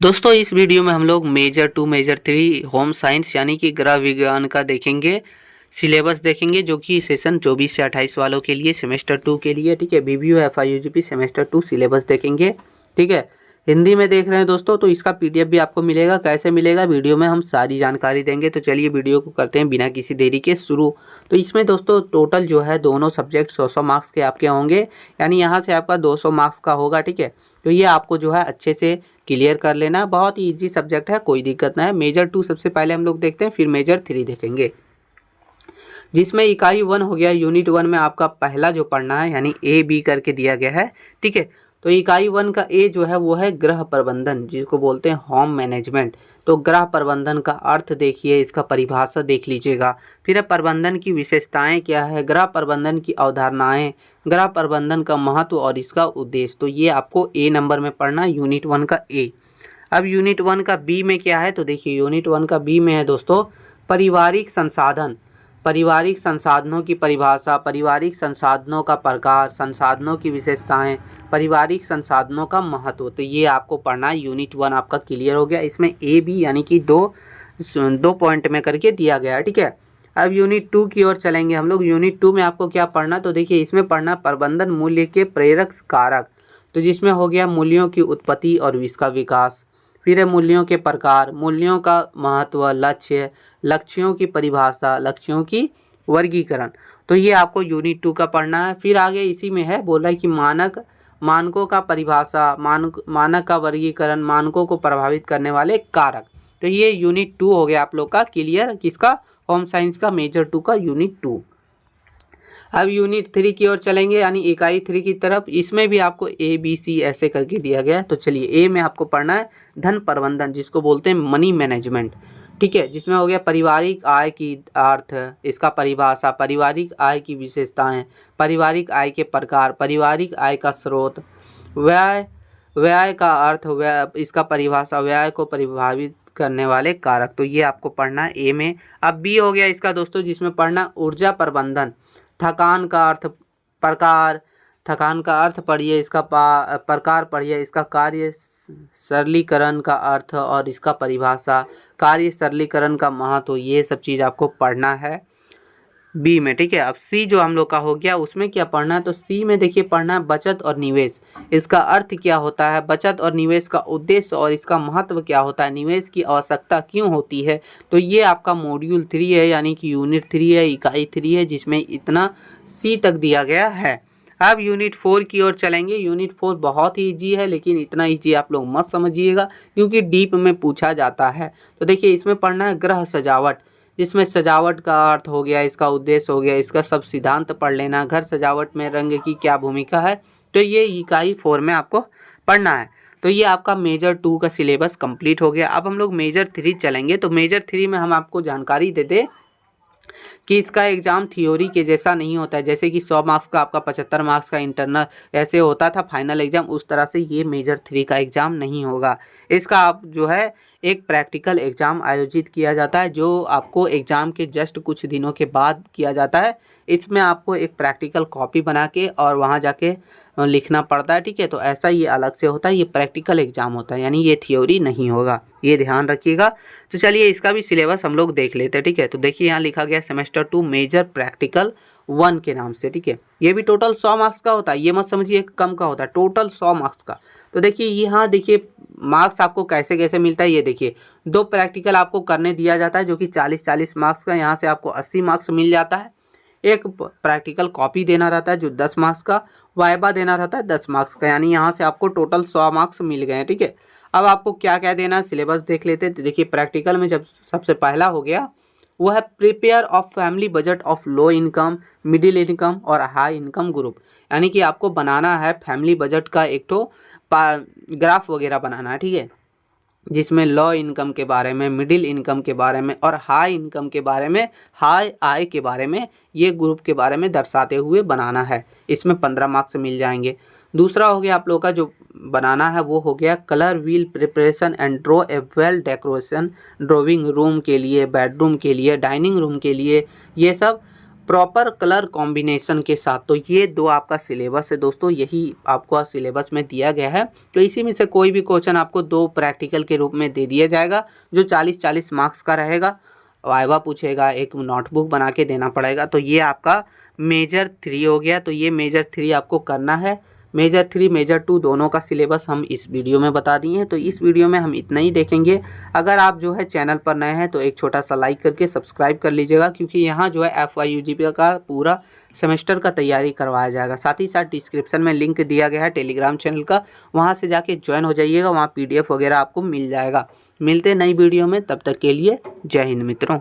दोस्तों इस वीडियो में हम लोग मेजर 2 मेजर 3 होम साइंस यानी कि गृह विज्ञान का देखेंगे। सिलेबस देखेंगे जो कि सेशन 24 से 28 वालों के लिए सेमेस्टर 2 के लिए, ठीक है। बीबीओ एफआईयूजीपी सेमेस्टर 2 सिलेबस देखेंगे, ठीक है। हिंदी में देख रहे हैं दोस्तों, तो इसका पीडीएफ भी आपको मिलेगा। कैसे मिलेगा, वीडियो में हम सारी जानकारी देंगे। तो चलिए वीडियो को करते हैं बिना किसी देरी के शुरू। तो इसमें दोस्तों टोटल जो है दोनों सब्जेक्ट 100 मार्क्स के आपके होंगे, यानी यहाँ से आपका 200 मार्क्स का होगा, ठीक है। तो ये आपको जो है अच्छे से क्लियर कर लेना। बहुत ही ईजी सब्जेक्ट है, कोई दिक्कत ना है। मेजर 2 सबसे पहले हम लोग देखते हैं, फिर मेजर 3 देखेंगे, जिसमें इकाई 1 हो गया। यूनिट 1 में आपका पहला जो पढ़ना है यानी ए बी करके दिया गया है, ठीक है। तो इकाई 1 का ए जो है वो है गृह प्रबंधन, जिसको बोलते हैं होम मैनेजमेंट। तो गृह प्रबंधन का अर्थ देखिए, इसका परिभाषा देख लीजिएगा। फिर प्रबंधन की विशेषताएं क्या है, गृह प्रबंधन की अवधारणाएं, गृह प्रबंधन का महत्व और इसका उद्देश्य। तो ये आपको ए नंबर में पढ़ना है, यूनिट 1 का ए। अब यूनिट 1 का बी में क्या है, तो देखिए यूनिट 1 का बी में है दोस्तों पारिवारिक संसाधन। पारिवारिक संसाधनों की परिभाषा, पारिवारिक संसाधनों का प्रकार, संसाधनों की विशेषताएं, पारिवारिक संसाधनों का महत्व। तो ये आपको पढ़ना है। यूनिट 1 आपका क्लियर हो गया। इसमें ए बी यानी कि दो पॉइंट में करके दिया गया है, ठीक है। अब यूनिट 2 की ओर चलेंगे हम लोग। यूनिट 2 में आपको क्या पढ़ना, तो देखिए इसमें पढ़ना प्रबंधन मूल्य के प्रेरक कारक। तो जिसमें हो गया मूल्यों की उत्पत्ति और इसका विकास। फिर है मूल्यों के प्रकार, मूल्यों का महत्व, लक्ष्य, लक्ष्यों की परिभाषा, लक्ष्यों की वर्गीकरण। तो ये आपको यूनिट 2 का पढ़ना है। फिर आगे इसी में है, बोला है कि मानक, मानकों का परिभाषा, मानक का वर्गीकरण, मानकों को प्रभावित करने वाले कारक। तो ये यूनिट 2 हो गया आप लोग का क्लियर, किसका, होम साइंस का, मेजर 2 का यूनिट 2। अब यूनिट 3 की ओर चलेंगे, यानी इकाई 3 की तरफ। इसमें भी आपको ए बी सी ऐसे करके दिया गया है। तो चलिए ए में आपको पढ़ना है धन प्रबंधन, जिसको बोलते हैं मनी मैनेजमेंट, ठीक है। जिसमें हो गया पारिवारिक आय की अर्थ, इसका परिभाषा, पारिवारिक आय की विशेषताएं, पारिवारिक आय के प्रकार, पारिवारिक आय का स्रोत, व्यय, व्यय का अर्थ, व्यय, इसका परिभाषा, व्यय को प्रभावित करने वाले कारक। तो ये आपको पढ़ना है ए में। अब बी हो गया इसका दोस्तों, जिसमें पढ़ना ऊर्जा प्रबंधन, थकान का अर्थ, प्रकार, थकान का अर्थ पढ़िए, इसका प्रकार पढ़िए, इसका कार्य सरलीकरण का अर्थ और इसका परिभाषा, कार्य सरलीकरण का महत्व। ये सब चीज़ आपको पढ़ना है बी में, ठीक है। अब सी जो हम लोग का हो गया, उसमें क्या पढ़ना है, तो सी में देखिए पढ़ना है बचत और निवेश। इसका अर्थ क्या होता है, बचत और निवेश का उद्देश्य और इसका महत्व क्या होता है, निवेश की आवश्यकता क्यों होती है। तो ये आपका मॉड्यूल 3 है, यानी कि यूनिट 3 है, इकाई 3 है, जिसमें इतना सी तक दिया गया है। अब यूनिट 4 की ओर चलेंगे। यूनिट 4 बहुत ही ईजी है, लेकिन इतना ईजी आप लोग मत समझिएगा, क्योंकि डीप में पूछा जाता है। तो देखिए इसमें पढ़ना है गृह सजावट, जिसमें सजावट का अर्थ हो गया, इसका उद्देश्य हो गया, इसका सब सिद्धांत पढ़ लेना। घर सजावट में रंग की क्या भूमिका है, तो ये इकाई 4 में आपको पढ़ना है। तो ये आपका मेजर 2 का सिलेबस कंप्लीट हो गया। अब हम लोग मेजर 3 चलेंगे। तो मेजर 3 में हम आपको जानकारी दे दें कि इसका एग्ज़ाम थ्योरी के जैसा नहीं होता है। जैसे कि 100 मार्क्स का आपका 75 मार्क्स का इंटरनल ऐसे होता था फाइनल एग्ज़ाम, उस तरह से ये मेजर 3 का एग्ज़ाम नहीं होगा। इसका आप जो है एक प्रैक्टिकल एग्ज़ाम आयोजित किया जाता है, जो आपको एग्ज़ाम के जस्ट कुछ दिनों के बाद किया जाता है। इसमें आपको एक प्रैक्टिकल कॉपी बना के और वहाँ जाके लिखना पड़ता है, ठीक है। तो ऐसा ये अलग से होता है, ये प्रैक्टिकल एग्ज़ाम होता है, यानी ये थ्योरी नहीं होगा, ये ध्यान रखिएगा। तो चलिए इसका भी सिलेबस हम लोग देख लेते हैं, ठीक है। तो देखिए यहाँ लिखा गया सेमेस्टर 2 मेजर प्रैक्टिकल 1 के नाम से, ठीक है। ये भी टोटल 100 मार्क्स का होता है, ये मत समझिए कम का होता है, टोटल 100 मार्क्स का। तो देखिए यहाँ देखिए मार्क्स आपको कैसे कैसे मिलता है। ये देखिए 2 प्रैक्टिकल आपको करने दिया जाता है, जो कि 40-40 मार्क्स का, यहाँ से आपको 80 मार्क्स मिल जाता है। एक प्रैक्टिकल कॉपी देना रहता है जो 10 मार्क्स का, वाइवा देना रहता है 10 मार्क्स का, यानी यहाँ से आपको टोटल 100 मार्क्स मिल गए हैं, ठीक है। अब आपको क्या क्या देना है, सिलेबस देख लेते हैं। तो देखिए प्रैक्टिकल में जब सबसे पहला हो गया वो है prepare of family budget of low income, middle income और हाई इनकम ग्रुप। यानी कि आपको बनाना है फैमिली बजट का एक तो ग्राफ वगैरह बनाना है, ठीक है, जिसमें लो इनकम के बारे में, मिडिल इनकम के बारे में और हाई इनकम के बारे में, हाई आय के बारे में, ये ग्रुप के बारे में दर्शाते हुए बनाना है। इसमें 15 मार्क्स मिल जाएंगे। दूसरा हो गया आप लोगों का जो बनाना है वो हो गया colour wheel preparation and draw a well decoration, drawing room के लिए, बेडरूम के लिए, डाइनिंग रूम के लिए, ये सब प्रॉपर कलर कॉम्बिनेशन के साथ। तो ये 2 आपका सिलेबस है दोस्तों, यही आपको सिलेबस में दिया गया है। तो इसी में से कोई भी क्वेश्चन आपको 2 प्रैक्टिकल के रूप में दे दिया जाएगा, जो 40-40 मार्क्स का रहेगा। वाइवा पूछेगा, एक नोटबुक बना के देना पड़ेगा। तो ये आपका मेजर 3 हो गया। तो ये मेजर 3 आपको करना है। मेजर 3 मेजर 2 दोनों का सिलेबस हम इस वीडियो में बता दिए हैं। तो इस वीडियो में हम इतना ही देखेंगे। अगर आप जो है चैनल पर नए हैं तो एक छोटा सा लाइक करके सब्सक्राइब कर लीजिएगा, क्योंकि यहाँ जो है FYUGP का पूरा सेमेस्टर का तैयारी करवाया जाएगा। साथ ही साथ डिस्क्रिप्शन में लिंक दिया गया है टेलीग्राम चैनल का, वहाँ से जाके ज्वाइन हो जाइएगा। वहाँ PDF वगैरह आपको मिल जाएगा। मिलते हैं नई वीडियो में, तब तक के लिए जय हिंद मित्रों।